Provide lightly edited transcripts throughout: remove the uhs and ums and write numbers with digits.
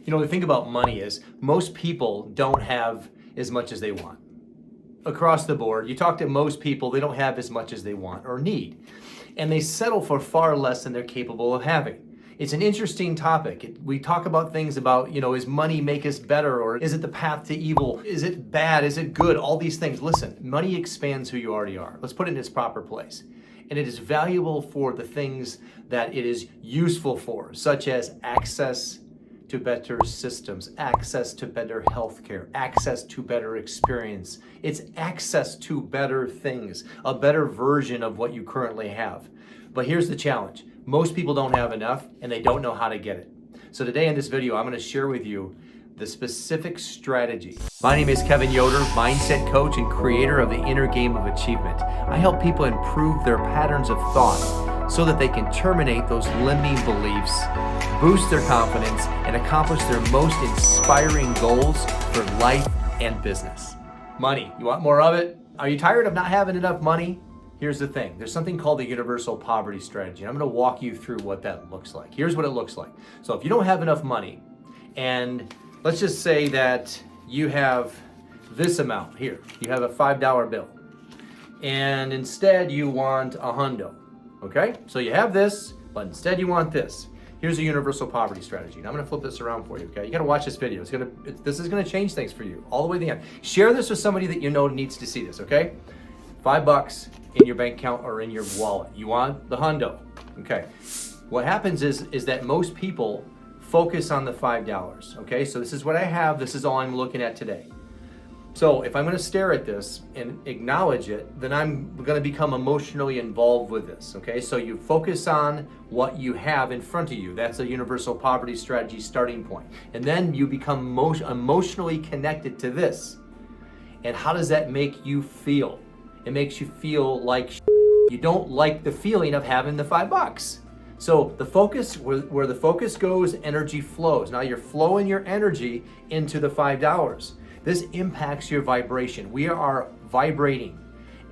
You know, the thing about money is most people don't have as much as they want. Across the board, you talk to most people, they don't have as much as they want or need. And they settle for far less than they're capable of having. It's an interesting topic. We talk about things about, is money make us better, or is it the path to evil? Is it bad? Is it good? All these things. Listen, money expands who you already are. Let's put it in its proper place. And it is valuable for the things that it is useful for, such as access to better systems, access to better healthcare, access to better experience. It's access to better things, a better version of what you currently have. But here's the challenge. Most people don't have enough and they don't know how to get it. So today in this video, I'm going to share with you the specific strategy. My name is Kevin Yoder, mindset coach and creator of the Inner Game of Achievement. I help people improve their patterns of thought so that they can terminate those limiting beliefs, boost their confidence, and accomplish their most inspiring goals for life and business. Money. You want more of it? Are you tired of not having enough money? Here's the thing. There's something called the universal poverty strategy. And I'm going to walk you through what that looks like. Here's what it looks like. So if you don't have enough money, and let's just say that you have this amount here. You have a $5 bill. And instead you want a hundo. Okay? So you have this, but instead you want this. Here's a universal poverty strategy. And I'm going to flip this around for you, okay? You got to watch this video. This is going to change things for you all the way to the end. Share this with somebody that you know needs to see this, okay? $5 in your bank account or in your wallet. You want the hundo. Okay. What happens is that most people focus on the $5. Okay. So this is what I have. This is all I'm looking at today. So if I'm going to stare at this and acknowledge it, then I'm going to become emotionally involved with this. Okay. So you focus on what you have in front of you. That's a universal poverty strategy starting point. And then you become emotionally connected to this. And how does that make you feel? It makes you feel like you don't like the feeling of having the $5. So the focus, where the focus goes, energy flows. Now you're flowing your energy into the $5. This impacts your vibration. We are vibrating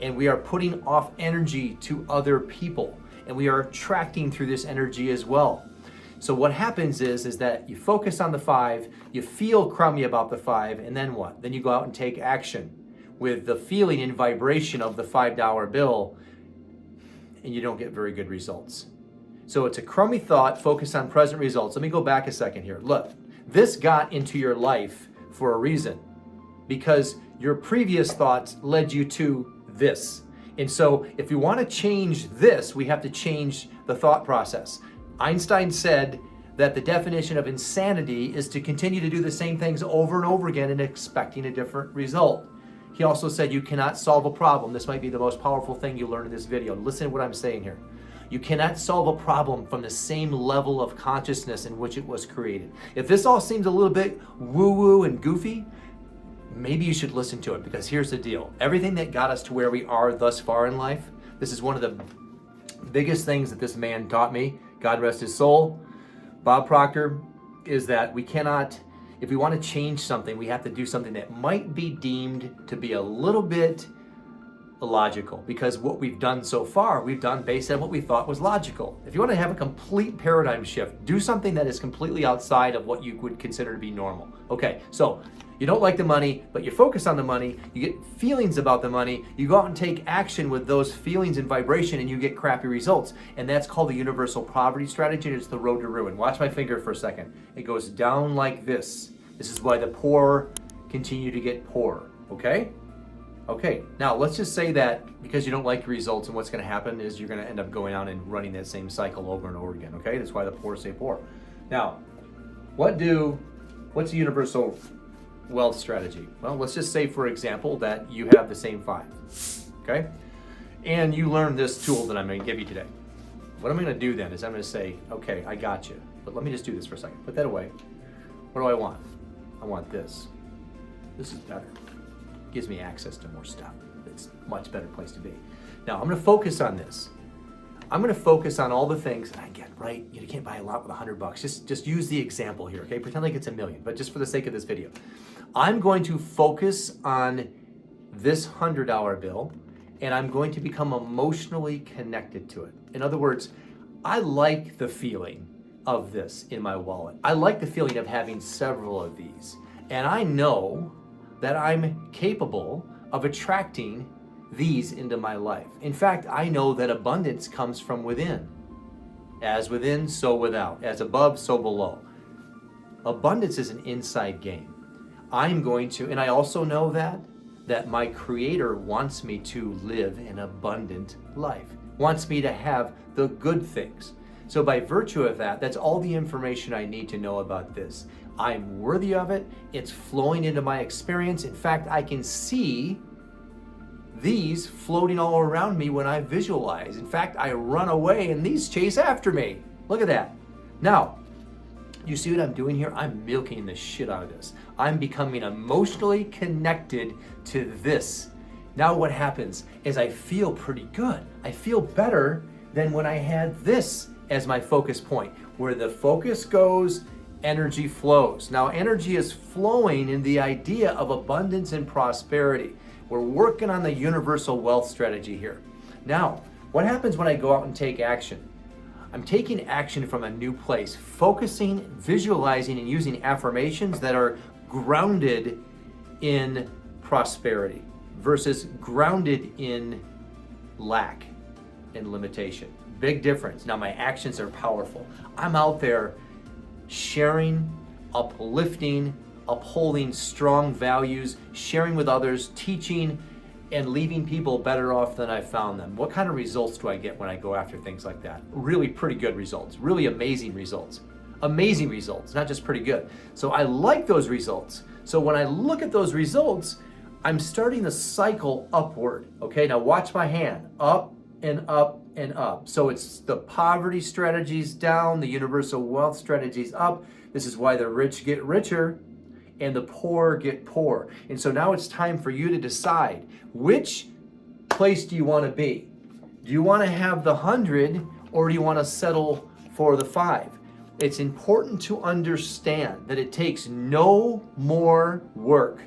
and we are putting off energy to other people, and we are attracting through this energy as well. So what happens is that you focus on the 5, you feel crummy about the 5, and then what? Then you go out and take action with the feeling and vibration of the $5 bill, and you don't get very good results. So it's a crummy thought, focus on present results. Let me go back a second here. Look, this got into your life for a reason, because your previous thoughts led you to this. And so if we want to change this, we have to change the thought process. Einstein said that the definition of insanity is to continue to do the same things over and over again and expecting a different result. He also said you cannot solve a problem. This might be the most powerful thing you learn in this video. Listen to what I'm saying here. You cannot solve a problem from the same level of consciousness in which it was created. If this all seems a little bit woo-woo and goofy, maybe you should listen to it, because here's the deal. Everything that got us to where we are thus far in life, this is one of the biggest things that this man taught me, God rest his soul, Bob Proctor, is that we cannot, if we want to change something, we have to do something that might be deemed to be a little bit illogical, because what we've done so far, we've done based on what we thought was logical. If you want to have a complete paradigm shift, do something that is completely outside of what you would consider to be normal. Okay, so you don't like the money, but you focus on the money, you get feelings about the money, you go out and take action with those feelings and vibration, and you get crappy results. And that's called the universal poverty strategy, and it's the road to ruin. Watch my finger for a second. It goes down like this. This is why the poor continue to get poorer, okay? Okay, now let's just say that because you don't like the results, and what's going to happen is you're going to end up going on and running that same cycle over and over again, okay? That's why the poor stay poor. Now, what's the universal wealth strategy? Well, let's just say, for example, that you have the same 5, okay? And you learn this tool that I'm going to give you today. What I'm going to do then is I'm going to say, okay, I got you, but let me just do this for a second. Put that away. What do I want? I want this. This is better. Gives me access to more stuff. It's a much better place to be. Now, I'm going to focus on this. I'm going to focus on all the things that I get, right? You can't buy a lot with $100. Just use the example here, okay? Pretend like it's $1 million, but just for the sake of this video. I'm going to focus on this $100 bill, and I'm going to become emotionally connected to it. In other words, I like the feeling of this in my wallet. I like the feeling of having several of these. And I know that I'm capable of attracting these into my life. In fact, I know that abundance comes from within. As within, so without. As above, so below. Abundance is an inside game. I'm going to, and I also know that my Creator wants me to live an abundant life, wants me to have the good things. So by virtue of that, that's all the information I need to know about this. I'm worthy of it. It's flowing into my experience. In fact, I can see these floating all around me when I visualize. In fact, I run away and these chase after me. Look at that. Now, you see what I'm doing here? I'm milking the shit out of this. I'm becoming emotionally connected to this. Now what happens is I feel pretty good. I feel better than when I had this as my focus point. Where the focus goes, energy flows. Now energy is flowing in the idea of abundance and prosperity. We're working on the universal wealth strategy here. Now, what happens when I go out and take action? I'm taking action from a new place, focusing, visualizing, and using affirmations that are grounded in prosperity versus grounded in lack and limitation. Big difference. Now my actions are powerful. I'm out there sharing, uplifting, upholding strong values, sharing with others, teaching, and leaving people better off than I found them. What kind of results do I get when I go after things like that? Really pretty good results, really amazing results. Amazing results, not just pretty good. So I like those results. So when I look at those results, I'm starting the cycle upward. Okay, now watch my hand, up and up and up. So it's the poverty strategies down, the universal wealth strategies up. This is why the rich get richer and the poor get poor. And so now it's time for you to decide, which place do you want to be? Do you want to have the 100 or do you want to settle for the 5? It's important to understand that it takes no more work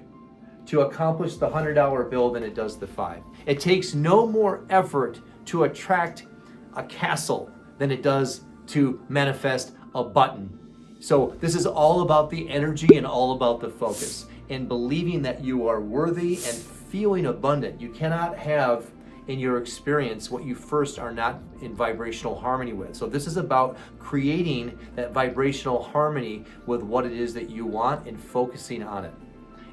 to accomplish the $100 bill than it does the 5. It takes no more effort to attract a castle than it does to manifest a button. So this is all about the energy and all about the focus and believing that you are worthy and feeling abundant. You cannot have in your experience what you first are not in vibrational harmony with. So this is about creating that vibrational harmony with what it is that you want and focusing on it.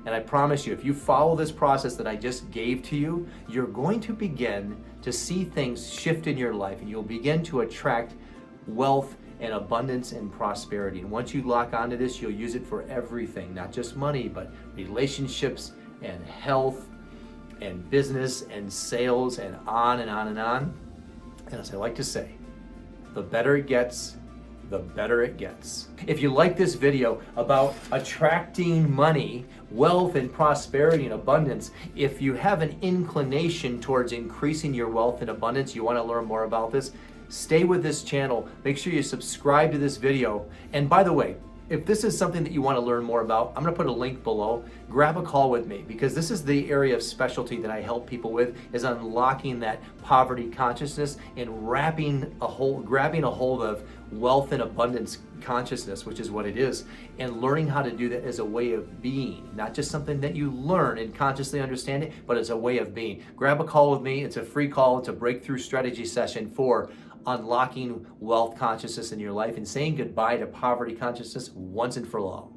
And I promise you, if you follow this process that I just gave to you, you're going to begin to see things shift in your life and you'll begin to attract wealth and abundance and prosperity. And once you lock onto this, you'll use it for everything, not just money, but relationships and health and business and sales and on and on and on. And as I like to say, the better it gets, the better it gets. If you like this video about attracting money, wealth and prosperity and abundance, if you have an inclination towards increasing your wealth and abundance, you want to learn more about this, stay with this channel. Make sure you subscribe to this video. And by the way, if this is something that you want to learn more about, I'm going to put a link below. Grab a call with me because this is the area of specialty that I help people with, is unlocking that poverty consciousness and grabbing a hold of wealth and abundance consciousness, which is what it is, and learning how to do that as a way of being, not just something that you learn and consciously understand it, but as a way of being. Grab a call with me. It's a free call. It's a breakthrough strategy session for unlocking wealth consciousness in your life and saying goodbye to poverty consciousness once and for all.